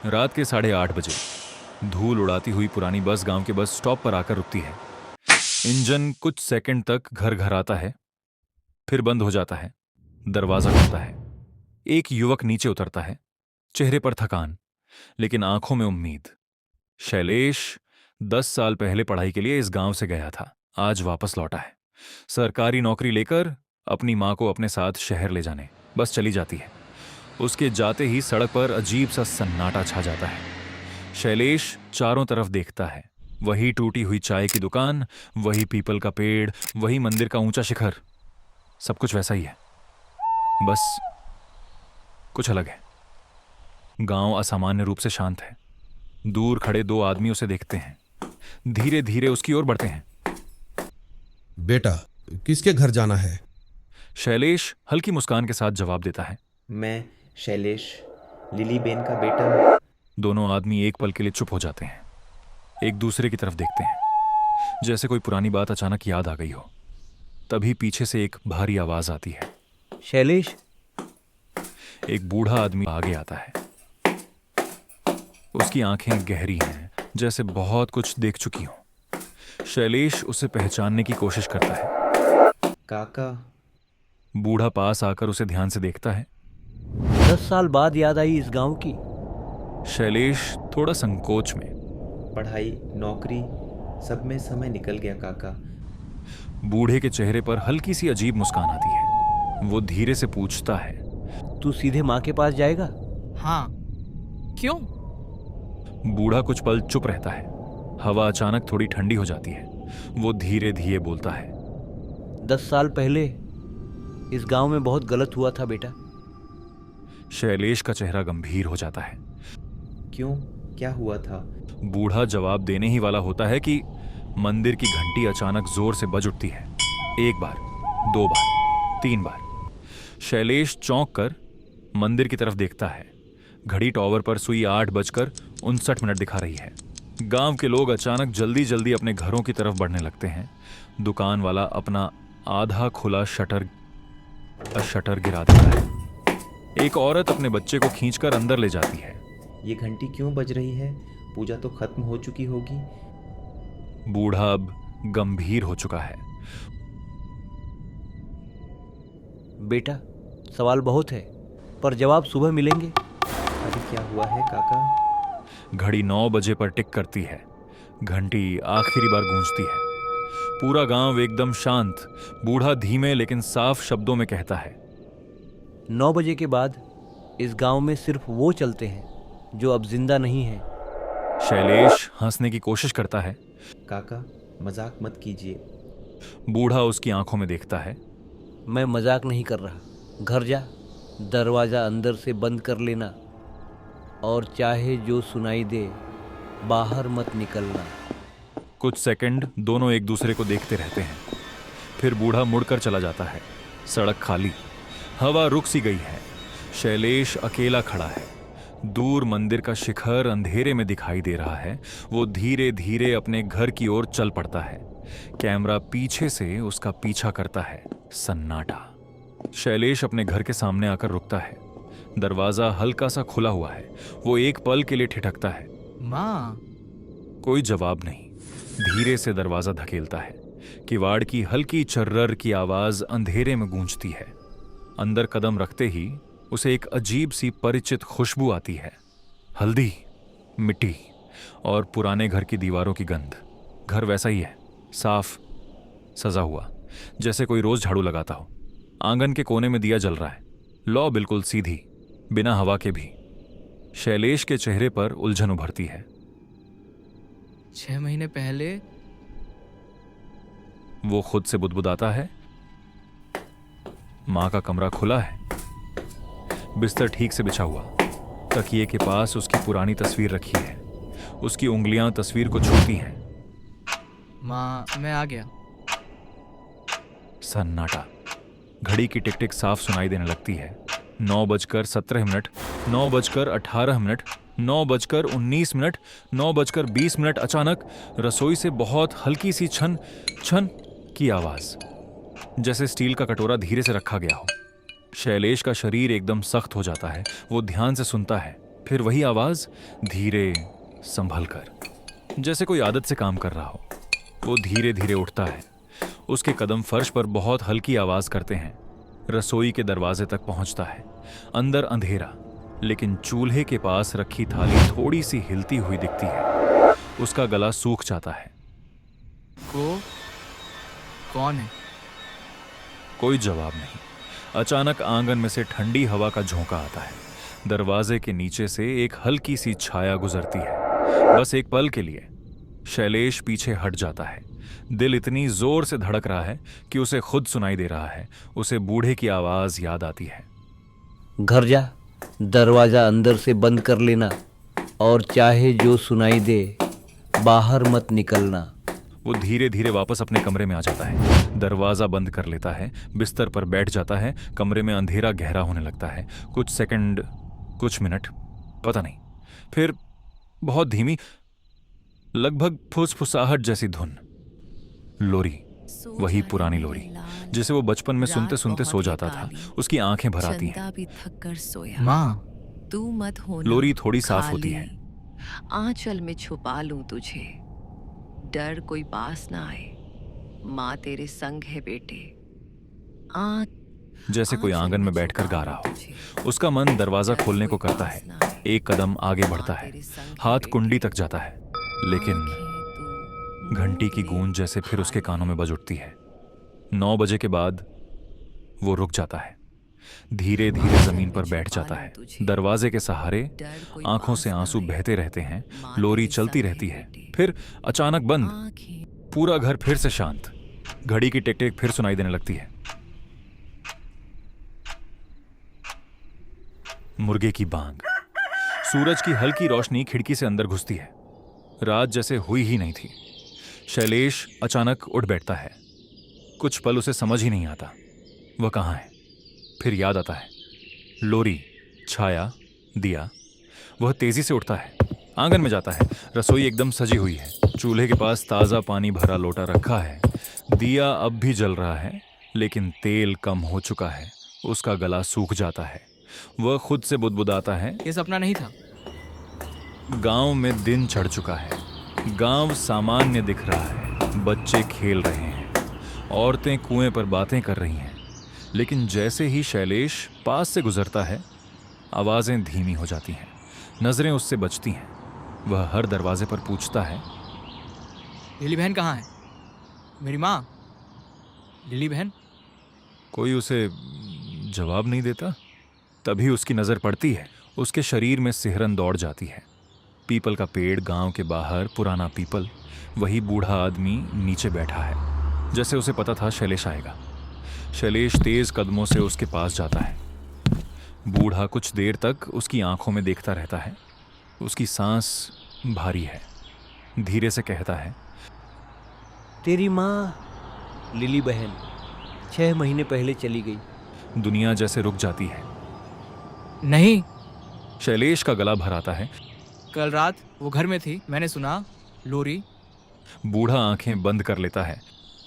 रात के 8:30 बजे धूल उड़ाती हुई पुरानी बस गांव के बस स्टॉप पर आकर रुकती है। इंजन कुछ सेकंड तक घर घर आता है, फिर बंद हो जाता है। दरवाजा खुलता है। एक युवक नीचे उतरता है, चेहरे पर थकान लेकिन आंखों में उम्मीद। शैलेश 10 साल पहले पढ़ाई के लिए इस गांव से गया था, आज वापस लौटा है सरकारी नौकरी लेकर अपनी मां को अपने साथ शहर ले जाने। बस चली जाती है। उसके जाते ही सड़क पर अजीब सा सन्नाटा छा जाता है। शैलेश चारों तरफ देखता है। वही टूटी हुई चाय की दुकान, वही पीपल का पेड़, वही मंदिर का ऊंचा शिखर, सब कुछ वैसा ही है, बस कुछ अलग है। गांव असामान्य रूप से शांत है। दूर खड़े दो आदमी उसे देखते हैं, धीरे धीरे उसकी ओर बढ़ते हैं। बेटा, किसके घर जाना है? शैलेश हल्की मुस्कान के साथ जवाब देता है, मैं शैलेश, लिली बेन का बेटा। दोनों आदमी एक पल के लिए चुप हो जाते हैं, एक दूसरे की तरफ देखते हैं, जैसे कोई पुरानी बात अचानक याद आ गई हो। तभी पीछे से एक भारी आवाज आती है। शैलेश। एक बूढ़ा आदमी आगे आता है। उसकी आंखें गहरी हैं, जैसे बहुत कुछ देख चुकी हो। शैलेश उसे पहचानने की कोशिश करता है। काका। बूढ़ा पास आकर उसे ध्यान से देखता है। 10 साल बाद याद आई इस गांव की। शैलेश थोड़ा संकोच में। पढ़ाई, नौकरी, सब में समय निकल गया काका। बूढ़े के चेहरे पर हल्की सी अजीब मुस्कान आती है। वो धीरे से पूछता है, तू सीधे माँ के पास जाएगा? हाँ। क्यों? बूढ़ा कुछ पल चुप रहता है। हवा अचानक थोड़ी ठंडी हो जाती है। वो धीरे धीरे बोलता है, 10 साल पहले इस गांव में बहुत गलत हुआ था बेटा। शैलेश का चेहरा गंभीर हो जाता है। क्यों? क्या हुआ था? बूढ़ा जवाब देने ही वाला होता है कि मंदिर की घंटी अचानक जोर से बज उठती है। 1 बार, 2 बार, 3 बार। शैलेश चौंक कर मंदिर की तरफ देखता है। घड़ी टॉवर पर सुई 8:59 दिखा रही है। गांव के लोग अचानक जल्दी जल्दी अपने घरों की तरफ बढ़ने लगते हैं। दुकान वाला अपना आधा खुला शटर गिरा देता है। एक औरत अपने बच्चे को खींचकर अंदर ले जाती है। ये घंटी क्यों बज रही है? पूजा तो खत्म हो चुकी होगी। बूढ़ा अब गंभीर हो चुका है। बेटा, सवाल बहुत है पर जवाब सुबह मिलेंगे। अभी क्या हुआ है काका? घड़ी 9 बजे पर टिक करती है। घंटी आखिरी बार गूंजती है। पूरा गांव एकदम शांत। बूढ़ा धीमे लेकिन साफ शब्दों में कहता है, 9 बजे के बाद इस गांव में सिर्फ वो चलते हैं जो अब जिंदा नहीं है। शैलेश हंसने की कोशिश करता है। काका, मजाक मत कीजिए। बूढ़ा उसकी आंखों में देखता है। मैं मजाक नहीं कर रहा। घर जा, दरवाज़ा अंदर से बंद कर लेना और चाहे जो सुनाई दे बाहर मत निकलना। कुछ सेकंड दोनों एक दूसरे को देखते रहते हैं। फिर बूढ़ा मुड़कर चला जाता है। सड़क खाली, हवा रुक सी गई है। शैलेश अकेला खड़ा है। दूर मंदिर का शिखर अंधेरे में दिखाई दे रहा है। वो धीरे धीरे अपने घर की ओर चल पड़ता है। कैमरा पीछे से उसका पीछा करता है। सन्नाटा। शैलेश अपने घर के सामने आकर रुकता है। दरवाजा हल्का सा खुला हुआ है। वो एक पल के लिए ठिठकता है। माँ। कोई जवाब नहीं। धीरे से दरवाजा धकेलता है। किवाड़ की हल्की चर्रर की आवाज अंधेरे में गूंजती है। अंदर कदम रखते ही उसे एक अजीब सी परिचित खुशबू आती है। हल्दी, मिट्टी और पुराने घर की दीवारों की गंध। घर वैसा ही है, साफ, सजा हुआ, जैसे कोई रोज झाड़ू लगाता हो। आंगन के कोने में दिया जल रहा है। लौ बिल्कुल सीधी, बिना हवा के भी। शैलेश के चेहरे पर उलझन उभरती है। 6 महीने पहले। वो खुद से बुदबुदाता है। मां का कमरा खुला है, बिस्तर ठीक से बिछा हुआ, तकिए के पास उसकी पुरानी तस्वीर रखी है। उसकी उंगलियां तस्वीर को छूती हैं। माँ, मैं आ गया। सन्नाटा। घड़ी की टिक टिक साफ सुनाई देने लगती है। 9:17, 9:18, 9:19, 9:20। अचानक रसोई से बहुत हल्की सी छन छन की आवाज, जैसे स्टील का कटोरा धीरे से रखा गया हो। शैलेश का शरीर एकदम सख्त हो जाता है। वो ध्यान से सुनता है। फिर वही आवाज, धीरे, संभल कर, जैसे कोई आदत से काम कर रहा हो। वो धीरे धीरे उठता है। उसके कदम फर्श पर बहुत हल्की आवाज करते हैं। रसोई के दरवाजे तक पहुंचता है। अंदर अंधेरा, लेकिन चूल्हे के पास रखी थाली थोड़ी सी हिलती हुई दिखती है। उसका गला सूख जाता है। कौन है? कोई जवाब नहीं। अचानक आंगन में से ठंडी हवा का झोंका आता है। दरवाजे के नीचे से एक हल्की सी छाया गुजरती है, बस एक पल के लिए। शैलेश पीछे हट जाता है। दिल इतनी जोर से धड़क रहा है कि उसे खुद सुनाई दे रहा है। उसे बूढ़े की आवाज याद आती है। घर जा, दरवाज़ा अंदर से बंद कर लेना, और चाहे जो सुनाई दे बाहर मत निकलना। वो धीरे धीरे वापस अपने कमरे में आ जाता है। दरवाजा बंद कर लेता है, बिस्तर पर बैठ जाता है। कमरे में अंधेरा गहरा होने लगता है। कुछ सेकंड, कुछ मिनट, पता नहीं। फिर बहुत धीमी, लगभग फुसफुसाहट जैसी धुन। लोरी, वही पुरानी लोरी जिसे वो बचपन में सुनते सुनते सो जाता था। उसकी आंखें भर आती हैं। भी थक कर सोया। माँ, तू मत होना। लोरी थोड़ी साफ खाली। होती है। आंचल में छुपा लूं तुझे, डर कोई पास ना आए। माँ तेरे संग है बेटे। जैसे कोई आंगन में बैठकर गा रहा हो। उसका मन दरवाजा खोलने को करता है। एक कदम आगे बढ़ता है। हाथ कुंडी तक जाता है, लेकिन घंटी की गूंज जैसे फिर उसके कानों में बज उठती है। 9 बजे के बाद वो रुक जाता है। धीरे धीरे जमीन पर बैठ जाता है। दरवाजे के सहारे आंखों से आंसू बहते रहते हैं। लोरी चलती रहती है, फिर अचानक बंद। पूरा घर फिर से शांत। घड़ी की टिक टिक फिर सुनाई देने लगती है। मुर्गे की बांग। सूरज की हल्की रोशनी खिड़की से अंदर घुसती है। रात जैसे हुई ही नहीं थी। शैलेश अचानक उठ बैठता है। कुछ पल उसे समझ ही नहीं आता वह कहाँ है। फिर याद आता है, लोरी, छाया, दिया। वह तेजी से उठता है, आंगन में जाता है। रसोई एकदम सजी हुई है। चूल्हे के पास ताज़ा पानी भरा लोटा रखा है। दिया अब भी जल रहा है, लेकिन तेल कम हो चुका है। उसका गला सूख जाता है। वह खुद से बुदबुदाता है, ये सपना नहीं था। गांव में दिन चढ़ चुका है। गांव सामान्य दिख रहा है। बच्चे खेल रहे हैं, औरतें कुएं पर बातें कर रही हैं। लेकिन जैसे ही शैलेश पास से गुजरता है, आवाजें धीमी हो जाती हैं। नजरें उससे बचती हैं। वह हर दरवाजे पर पूछता है, लिली बहन कहाँ है? मेरी माँ, लिली बहन। कोई उसे जवाब नहीं देता। तभी उसकी नजर पड़ती है। उसके शरीर में सिहरन दौड़ जाती है। पीपल का पेड़, गांव के बाहर पुराना पीपल। वही बूढ़ा आदमी नीचे बैठा है। जैसे उसे पता था शैलेश आएगा। शैलेश तेज कदमों से उसके पास जाता है। बूढ़ा कुछ देर तक उसकी आंखों में देखता रहता है। उसकी सांस भारी है। धीरे से कहता है, तेरी माँ लिली बहन 6 महीने पहले चली गई। दुनिया जैसे रुक जाती है। नहीं, शैलेश का गला भर आता है। कल रात वो घर में थी, मैंने सुना। लोरी। बूढ़ा आंखें बंद कर लेता है।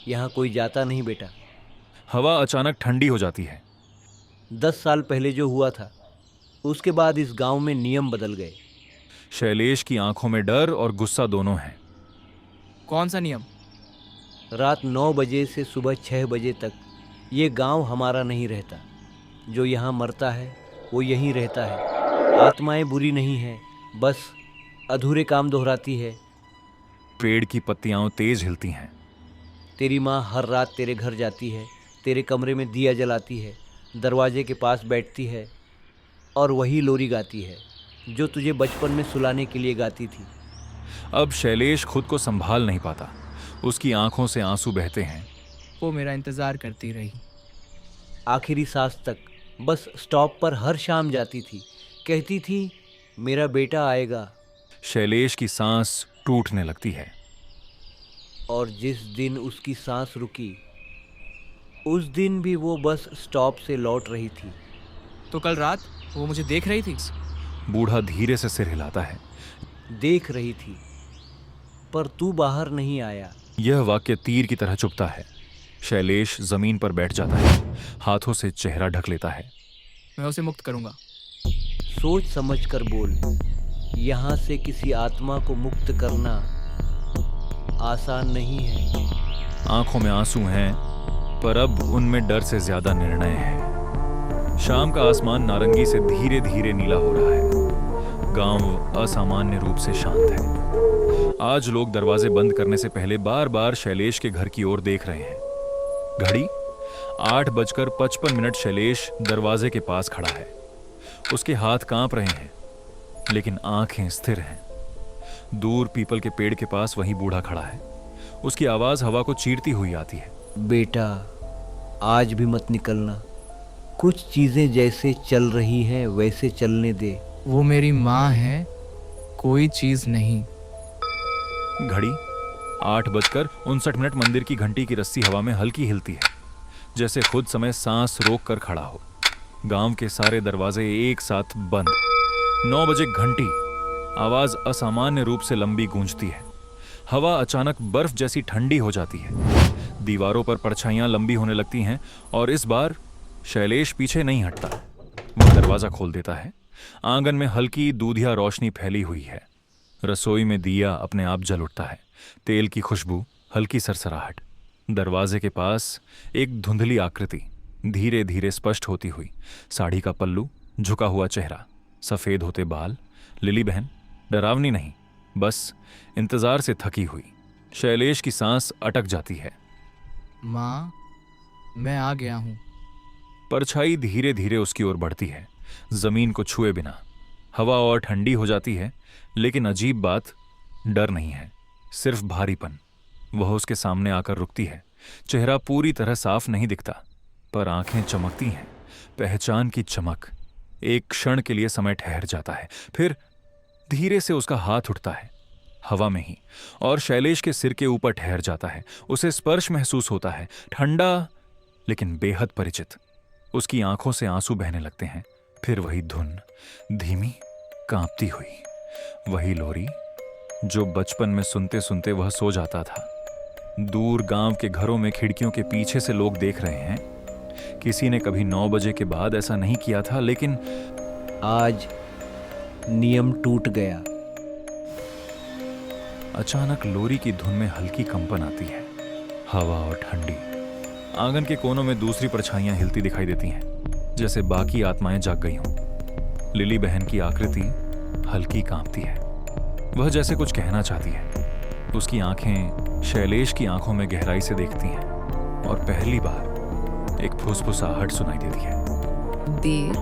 यहाँ कोई जाता नहीं बेटा। हवा अचानक ठंडी हो जाती है। 10 साल पहले जो हुआ था, उसके बाद इस गांव में नियम बदल गए। शैलेश की आंखों में डर और गुस्सा दोनों हैं। कौन सा नियम? रात 9 बजे से सुबह 6 बजे तक ये गांव हमारा नहीं रहता। जो यहाँ मरता है वो यहीं रहता है। आत्माएं बुरी नहीं हैं, बस अधूरे काम दोहराती है। पेड़ की पत्तियां तेज हिलती हैं। तेरी माँ हर रात तेरे घर जाती है, तेरे कमरे में दिया जलाती है, दरवाजे के पास बैठती है और वही लोरी गाती है जो तुझे बचपन में सुलाने के लिए गाती थी। अब शैलेश खुद को संभाल नहीं पाता। उसकी आंखों से आंसू बहते हैं। वो मेरा इंतजार करती रही। आखिरी सांस तक बस स्टॉप पर हर शाम जाती थी। कहती थी, मेरा बेटा आएगा। शैलेश की सांस टूटने लगती है। और जिस दिन उसकी सांस रुकी, उस दिन भी वो बस स्टॉप से लौट रही थी। तो कल रात वो मुझे देख रही थी। बूढ़ा धीरे से सिर हिलाता है। देख रही थी, पर तू बाहर नहीं आया। यह वाक्य तीर की तरह चुभता है। शैलेश जमीन पर बैठ जाता है, हाथों से चेहरा ढक लेता है। मैं उसे मुक्त करूंगा। सोच समझ कर बोल। यहाँ से किसी आत्मा को मुक्त करना आसान नहीं है। आंखों में आंसू हैं, पर अब उनमें डर से ज्यादा निर्णय है। शाम का आसमान नारंगी से धीरे धीरे नीला हो रहा है। गांव असामान्य रूप से शांत है। आज लोग दरवाजे बंद करने से पहले बार बार शैलेश के घर की ओर देख रहे हैं। घड़ी 8:55 शैलेश दरवाजे के पास खड़ा है। उसके हाथ कांप रहे हैं, लेकिन आंखें स्थिर हैं। दूर पीपल के पेड़ के पास वही बूढ़ा खड़ा है। उसकी आवाज हवा को चीरती हुई आती है। बेटा, आज भी मत निकलना। कुछ चीजें जैसे चल रही हैं वैसे चलने दे। वो मेरी माँ है, कोई चीज नहीं। घड़ी 8:59 मंदिर की घंटी की रस्सी हवा में हल्की हिलती है, जैसे खुद समय सांस रोक कर खड़ा हो। गांव के सारे दरवाजे एक साथ बंद। 9 बजे घंटी। आवाज असामान्य रूप से लंबी गूंजती है। हवा अचानक बर्फ जैसी ठंडी हो जाती है। दीवारों पर परछाइयां लंबी होने लगती हैं और इस बार शैलेश पीछे नहीं हटता। वह दरवाजा खोल देता है। आंगन में हल्की दूधिया रोशनी फैली हुई है। रसोई में दिया अपने आप जल उठता है। तेल की खुशबू, हल्की सरसराहट। दरवाजे के पास एक धुंधली आकृति धीरे धीरे स्पष्ट होती हुई। साड़ी का पल्लू, झुका हुआ चेहरा, सफेद होते बाल। लिली बहन डरावनी नहीं, बस इंतजार से थकी हुई। शैलेश की सांस अटक जाती है। माँ, मैं आ गया हूँ। परछाई धीरे धीरे उसकी ओर बढ़ती है, जमीन को छुए बिना। हवा और ठंडी हो जाती है, लेकिन अजीब बात, डर नहीं है, सिर्फ भारीपन। वह उसके सामने आकर रुकती है। चेहरा पूरी तरह साफ नहीं दिखता, पर आंखें चमकती हैं, पहचान की चमक। एक क्षण के लिए समय ठहर जाता है, फिर धीरे से उसका हाथ उठता है, हवा में ही, और शैलेश के सिर के ऊपर ठहर जाता है। उसे स्पर्श महसूस होता है, ठंडा लेकिन बेहद परिचित। उसकी आंखों से आंसू बहने लगते हैं। फिर वही धुन, धीमी, कांपती हुई। वही लोरी जो बचपन में सुनते सुनते वह सो जाता था। दूर गांव के घरों में खिड़कियों के पीछे से लोग देख रहे हैं। किसी ने कभी 9 बजे के बाद ऐसा नहीं किया था, लेकिन आज नियम टूट गया। अचानक लोरी की धुन में हल्की कंपन आती है। हवा और ठंडी। आंगन के कोनों में दूसरी परछाइयां हिलती दिखाई देती हैं, जैसे बाकी आत्माएं जाग गई हों। लिली बहन की आकृति हल्की कांपती है। वह जैसे कुछ कहना चाहती है। उसकी आंखें शैलेश की आंखों में गहराई से देखती हैं, और पहली बार एक फुसफुसाहट सुनाई देती है। देर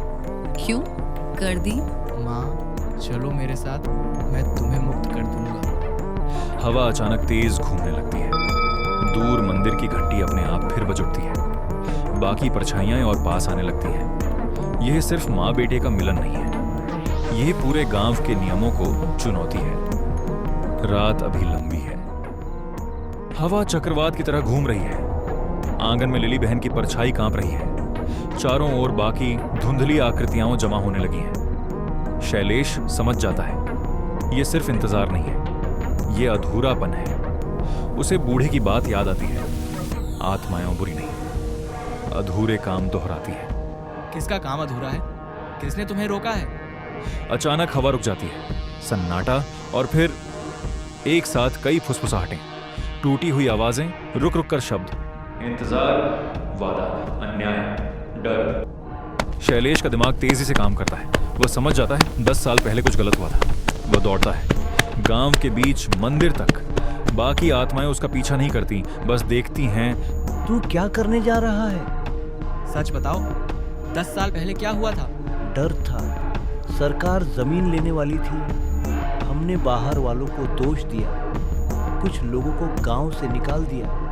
क्यों कर दी? माँ, चलो मेरे साथ, मैं तुम्हें मुक्त कर दूंगा। हवा अचानक तेज घूमने लगती है। दूर मंदिर की घंटी अपने आप फिर बज उठती है। बाकी परछाइयां और पास आने लगती हैं। यह सिर्फ माँ बेटे का मिलन नहीं है, यह पूरे गांव के नियमों को चुनौती है। रात अभी लंबी है। हवा चक्रवात की तरह घूम रही है। आंगन में लिली बहन की परछाई कांप रही है। चारों ओर बाकी धुंधली आकृतियां जमा होने लगी हैं। शैलेश समझ जाता है, यह सिर्फ इंतजार नहीं है, यह अधूरापन है। उसे बूढ़े की बात याद आती है। आत्माएं बुरी नहीं, अधूरे काम दोहराती है। किसका काम अधूरा है? किसने तुम्हें रोका है? अचानक हवा रुक जाती है। सन्नाटा, और फिर एक साथ कई फुसफुसाहटें, टूटी हुई आवाजें, रुक रुक कर शब्द। इंतजार, वादा, अन्याय, डर। शैलेश का दिमाग तेजी से काम करता है। वह समझ जाता है 10 साल पहले कुछ गलत हुआ था। वह दौड़ता है गांव के बीच मंदिर तक। बाकी आत्माएं उसका पीछा नहीं करती, बस देखती हैं। तू क्या करने जा रहा है? सच बताओ, 10 साल पहले क्या हुआ था? डर था। सरकार जमीन लेने वाली थी। हमने बाहर वालों को दोष दिया, कुछ लोगों को गांव से निकाल दिया।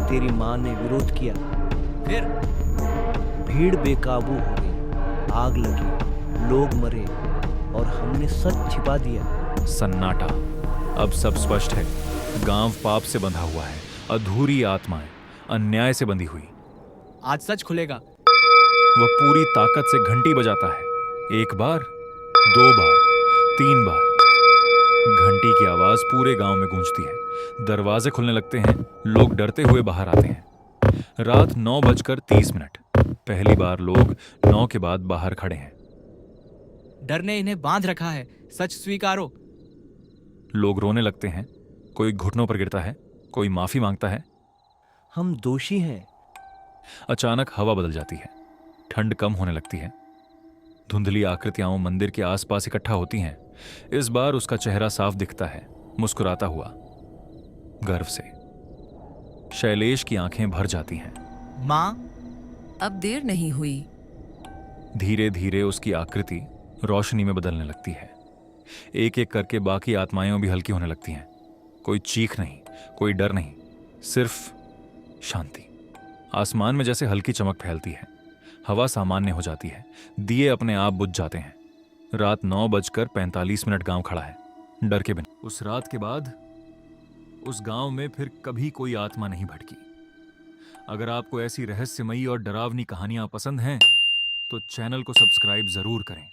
तेरी माँ ने विरोध किया। फिर भीड़ बेकाबू हो गई, आग लगी, लोग मरे, और हमने सच छिपा दिया। सन्नाटा। अब सब स्पष्ट है। गांव पाप से बंधा हुआ है, अधूरी आत्माएं अन्याय से बंधी हुई। आज सच खुलेगा। वह पूरी ताकत से घंटी बजाता है। 1 बार, 2 बार, 3 बार। घंटी की आवाज पूरे गांव में गूंजती है। दरवाजे खुलने लगते हैं। लोग डरते हुए बाहर आते हैं। रात 9:30। पहली बार लोग 9 के बाद बाहर खड़े हैं। डर ने इन्हें बांध रखा है, सच स्वीकारो। लोग रोने लगते हैं, कोई घुटनों पर गिरता है, कोई माफी मांगता है। हम दोषी हैं। अचानक हवा बदल जाती है, ठंड कम होने लगती है। धुंधली आकृतियां मंदिर के आसपास इकट्ठा होती हैं। इस बार उसका चेहरा साफ दिखता है, मुस्कुराता हुआ, गर्व से। शैलेश की आंखें भर जाती हैं। माँ, अब देर नहीं हुई। धीरे धीरे उसकी आकृति रोशनी में बदलने लगती है। एक एक करके बाकी आत्माएं भी हल्की होने लगती हैं। कोई चीख नहीं, कोई डर नहीं, सिर्फ शांति। आसमान में जैसे हल्की चमक फैलती है, हवा सामान्य हो जाती है, दिए अपने आप बुझ जाते हैं। रात 9:45 गांव खड़ा है, डर के बिना। उस रात के बाद उस गांव में फिर कभी कोई आत्मा नहीं भटकी। अगर आपको ऐसी रहस्यमयी और डरावनी कहानियां पसंद हैं तो चैनल को सब्सक्राइब जरूर करें।